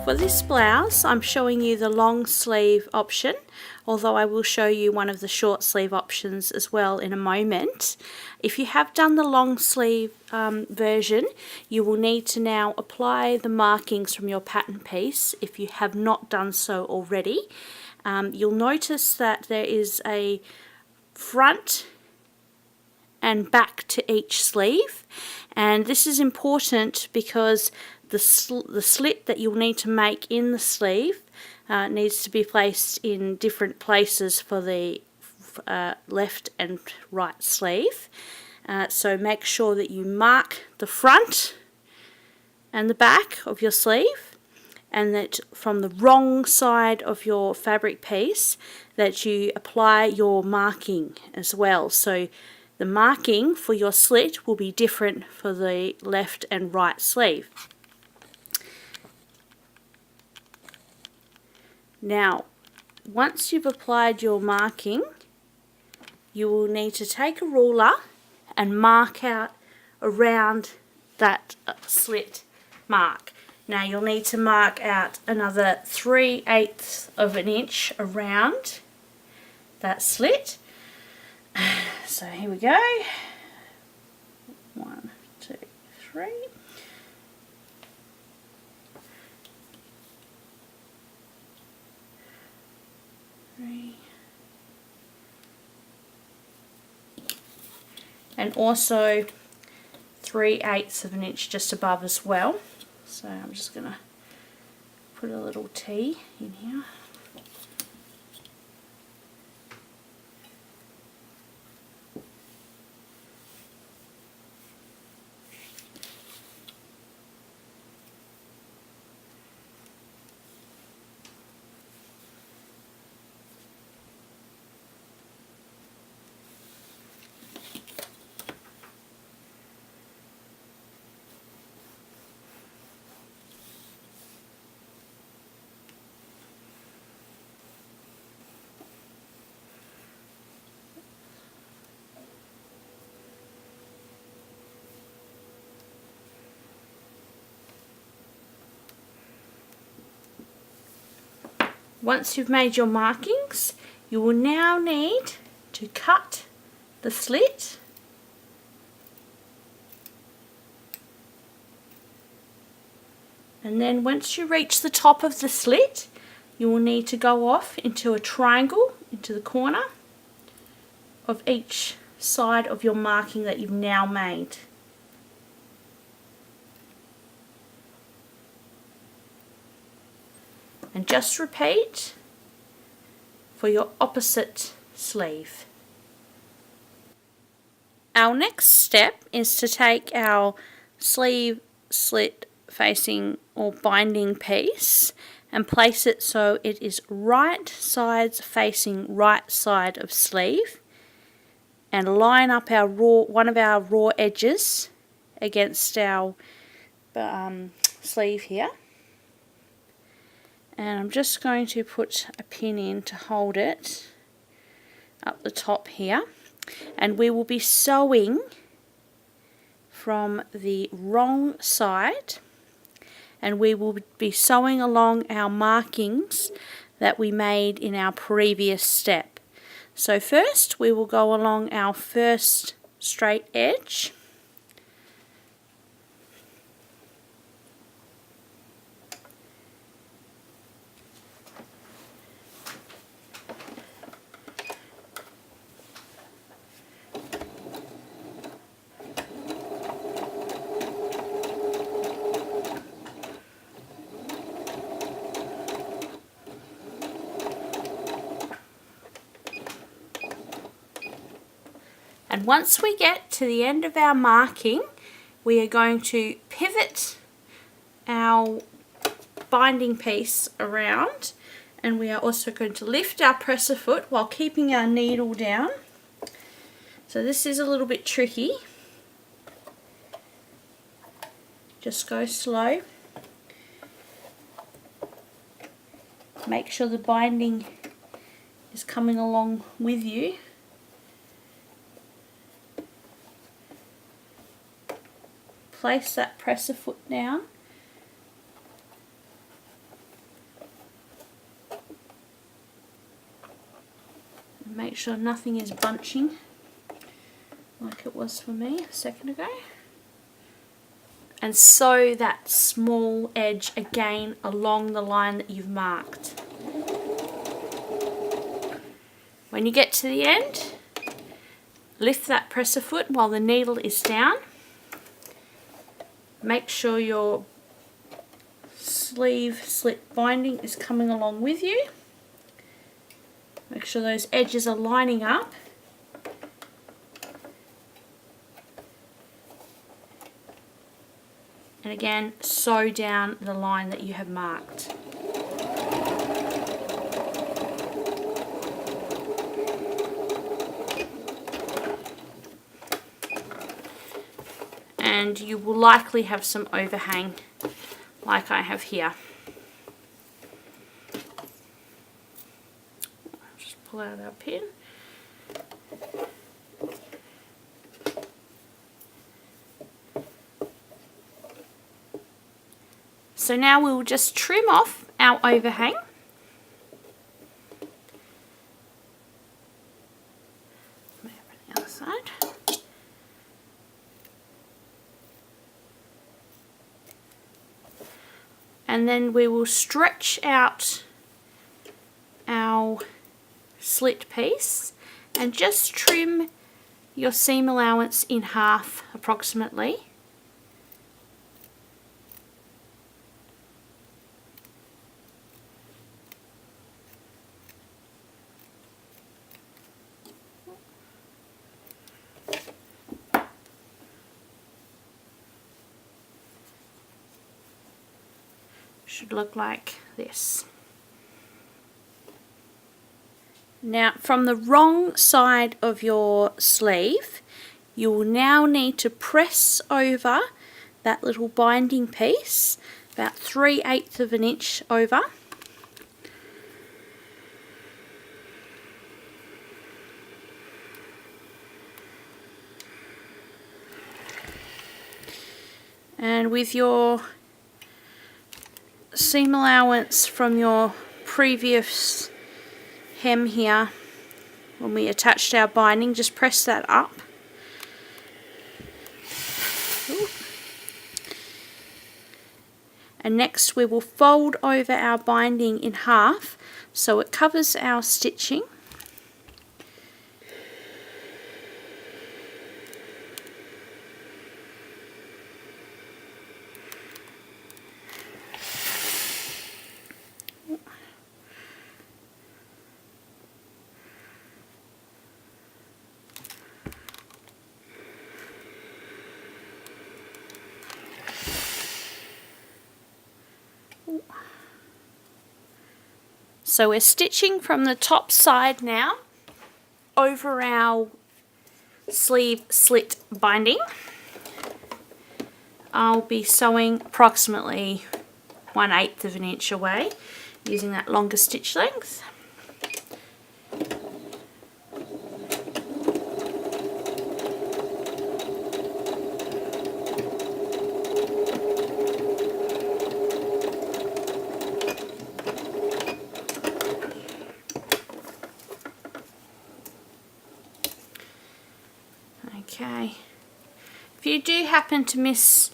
For this blouse, I'm showing you the long sleeve option, although I will show you one of the short sleeve options as well in a moment. If you have done the long sleeve version, you will need to now apply the markings from your pattern piece if you have not done so already. You'll notice that there is a front and back to each sleeve, and this is important because the slit that you'll need to make in the sleeve needs to be placed in different places for the left and right sleeve. So make sure that you mark the front and the back of your sleeve, and that from the wrong side of your fabric piece that you apply your marking as well. So the marking for your slit will be different for the left and right sleeve. Now, once you've applied your marking, you will need to take a ruler and mark out around that slit mark. Now you'll need to mark out another 3/8 of an inch around that slit. So here we go. 1, 2, 3. And also 3/8 of an inch just above as well. So I'm just going to put a little T in here. Once you've made your markings, you will now need to cut the slit . And then once you reach the top of the slit, you will need to go off into a triangle into the corner of each side of your marking that you've now made. And just repeat for your opposite sleeve. Our next step is to take our sleeve slit facing or binding piece and place it so it is right sides facing right side of sleeve, and line up our one of our raw edges against our sleeve here. And I'm just going to put a pin in to hold it up the top here, and we will be sewing from the wrong side, and we will be sewing along our markings that we made in our previous step. So first we will go along our first straight edge, and once we get to the end of our marking, we are going to pivot our binding piece around, and we are also going to lift our presser foot while keeping our needle down. So this is a little bit tricky. Just go slow. Make sure the binding is coming along with you. Place that presser foot down. And make sure nothing is bunching like it was for me a second ago. And sew that small edge again along the line that you've marked. When you get to the end, lift that presser foot while the needle is down. Make sure your sleeve slit binding is coming along with you. Make sure those edges are lining up. And again, sew down the line that you have marked. And you will likely have some overhang like I have here. Just pull out our pin. So now we'll just trim off our overhang. Over the other side. And then we will stretch out our slit piece and just trim your seam allowance in half approximately. Should look like this. Now from the wrong side of your sleeve, you will now need to press over that little binding piece about 3/8 of an inch over. And with your seam allowance from your previous hem here, when we attached our binding, just press that up. Ooh. And next we will fold over our binding in half so it covers our stitching. So we're stitching from the top side now over our sleeve slit binding. I'll be sewing approximately 1/8 of an inch away using that longer stitch length. Okay, if you do happen to miss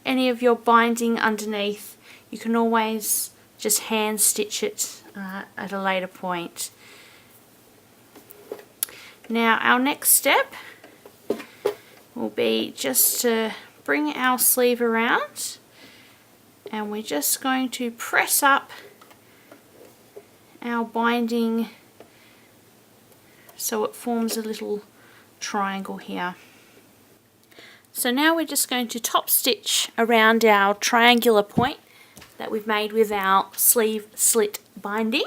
any of your binding underneath, you can always just hand stitch it at a later point. Now our next step will be just to bring our sleeve around, and we're just going to press up our binding so it forms a little triangle here. So now we're just going to top stitch around our triangular point that we've made with our sleeve slit binding.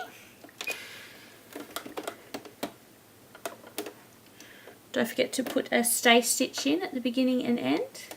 Don't forget to put a stay stitch in at the beginning and end.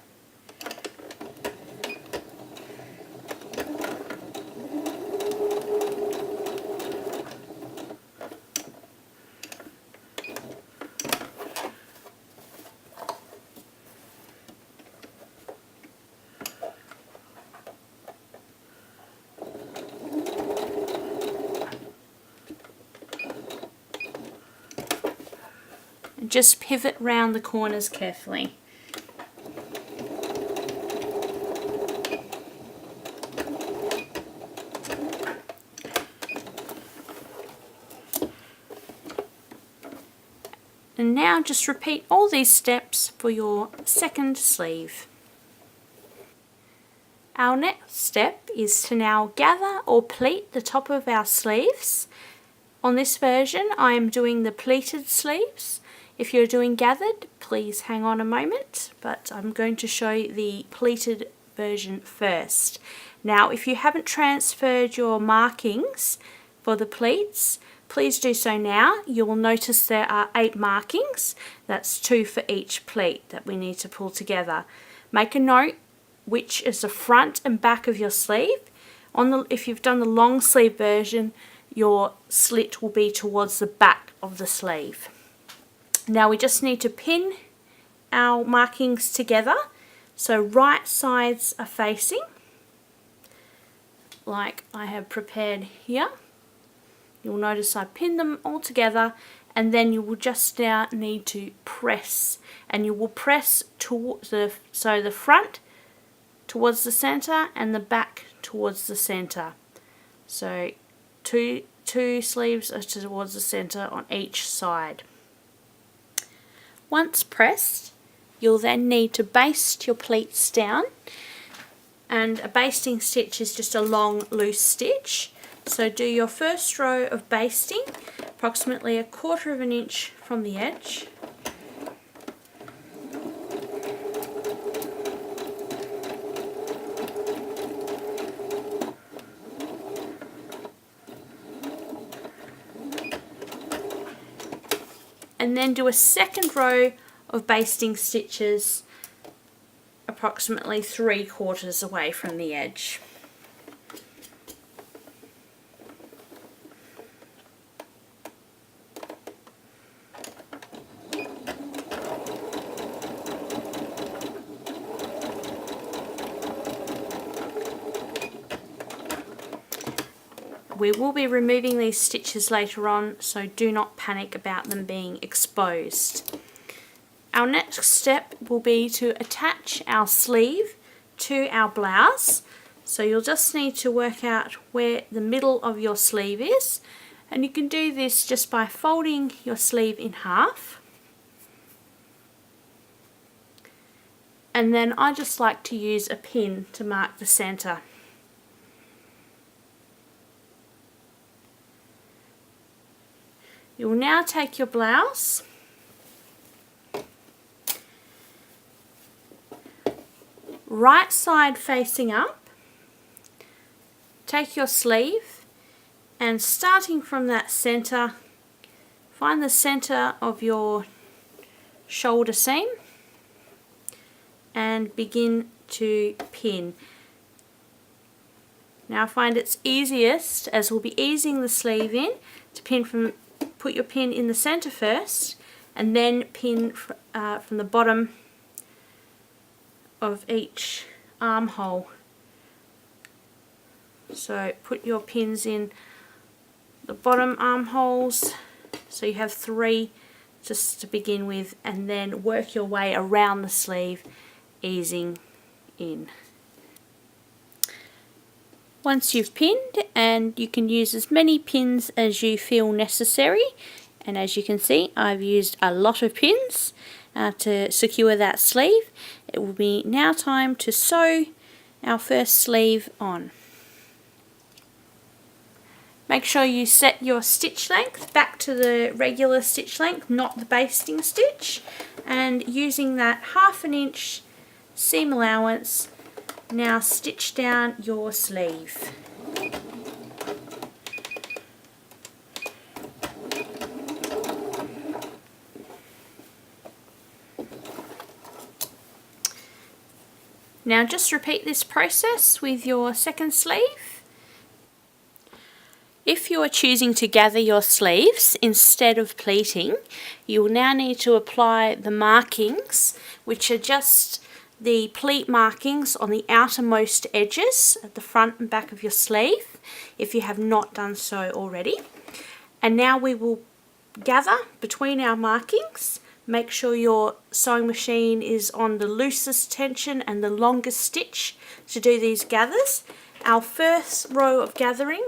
and just pivot round the corners carefully. And now just repeat all these steps for your second sleeve. Our next step is to now gather or pleat the top of our sleeves. On this version I am doing the pleated sleeves. If you're doing gathered, please hang on a moment, but I'm going to show you the pleated version first. Now if you haven't transferred your markings for the pleats, please do so now. You will notice there are 8 markings. That's 2 for each pleat that we need to pull together. Make a note which is the front and back of your sleeve. If you've done the long sleeve version, your slit will be towards the back of the sleeve. Now we just need to pin our markings together so right sides are facing, like I have prepared here. You'll notice I pinned them all together, and then you will just now need to press, and you will press towards the front towards the center and the back towards the center. So two sleeves are towards the center on each side. Once pressed, you'll then need to baste your pleats down, and a basting stitch is just a long loose stitch. So do your first row of basting approximately 1/4 of an inch from the edge. And then do a second row of basting stitches approximately 3/4 away from the edge. We will be removing these stitches later on, so do not panic about them being exposed. Our next step will be to attach our sleeve to our blouse. So you'll just need to work out where the middle of your sleeve is, and you can do this just by folding your sleeve in half. And then I just like to use a pin to mark the center. You will now take your blouse, right side facing up, take your sleeve, and starting from that center, find the center of your shoulder seam and begin to pin. Now I find it's easiest, as we'll be easing the sleeve in, to put your pin in the center first, and then pin from the bottom of each armhole. So put your pins in the bottom armholes, so you have 3 just to begin with, and then work your way around the sleeve, easing in. Once you've pinned, and you can use as many pins as you feel necessary, and as you can see I've used a lot of pins to secure that sleeve. It will be now time to sew our first sleeve on. Make sure you set your stitch length back to the regular stitch length, not the basting stitch, and using that 1/2 inch seam allowance, now stitch down your sleeve. Now just repeat this process with your second sleeve. If you are choosing to gather your sleeves instead of pleating, you will now need to apply the markings, which are just the pleat markings on the outermost edges at the front and back of your sleeve, if you have not done so already. And now we will gather between our markings Make sure your sewing machine is on the loosest tension and the longest stitch to do these gathers. Our first row of gathering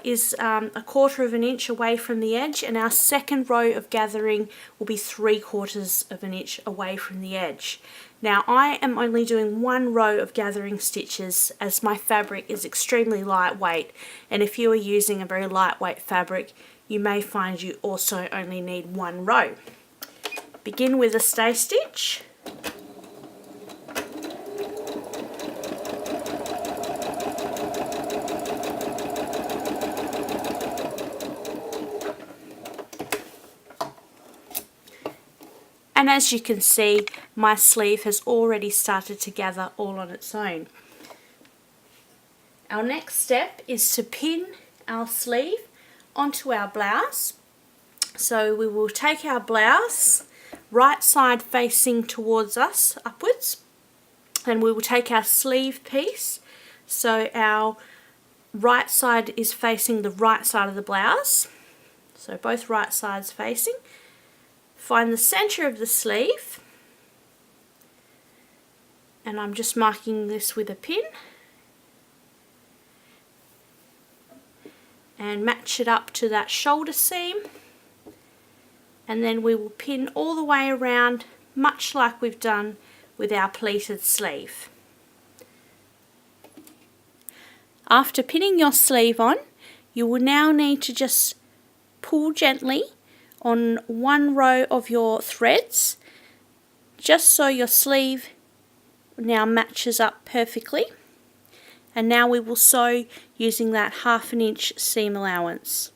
is 1/4 of an inch away from the edge, and our second row of gathering will be 3/4 of an inch away from the edge. Now I am only doing 1 row of gathering stitches as my fabric is extremely lightweight, and if you are using a very lightweight fabric you may find you also only need 1 row. Begin with a stay stitch. And as you can see, my sleeve has already started to gather all on its own. Our next step is to pin our sleeve onto our blouse. So we will take our blouse, right side facing towards us, upwards, and we will take our sleeve piece, so our right side is facing the right side of the blouse, so both right sides facing. Find the center of the sleeve, and I'm just marking this with a pin, and match it up to that shoulder seam, and then we will pin all the way around, much like we've done with our pleated sleeve. After pinning your sleeve on, you will now need to just pull gently on 1 row of your threads, just so your sleeve now matches up perfectly. And now we will sew using that 1/2 inch seam allowance.